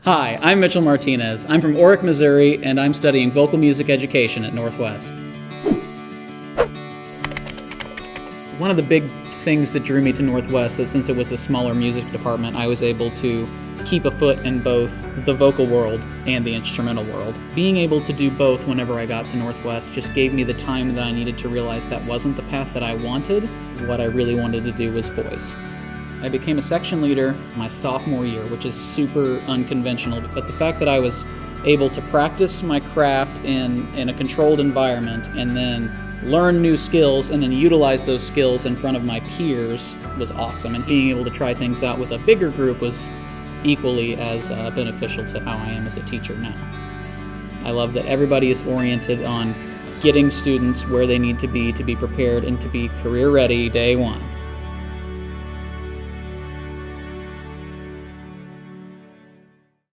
Hi, I'm Mitchell Martinez. I'm from Orick, Missouri, and I'm studying vocal music education at Northwest. One of the big things that drew me to Northwest is since it was a smaller music department, I was able to keep a foot in both the vocal world and the instrumental world. Being able to do both whenever I got to Northwest just gave me the time that I needed to realize that wasn't the path that I wanted. What I really wanted to do was voice. I became a section leader my sophomore year, which is super unconventional, but the fact that I was able to practice my craft in a controlled environment and then learn new skills and then utilize those skills in front of my peers was awesome. And being able to try things out with a bigger group was equally as beneficial to how I am as a teacher now. I love that everybody is oriented on getting students where they need to be prepared and to be career ready day one.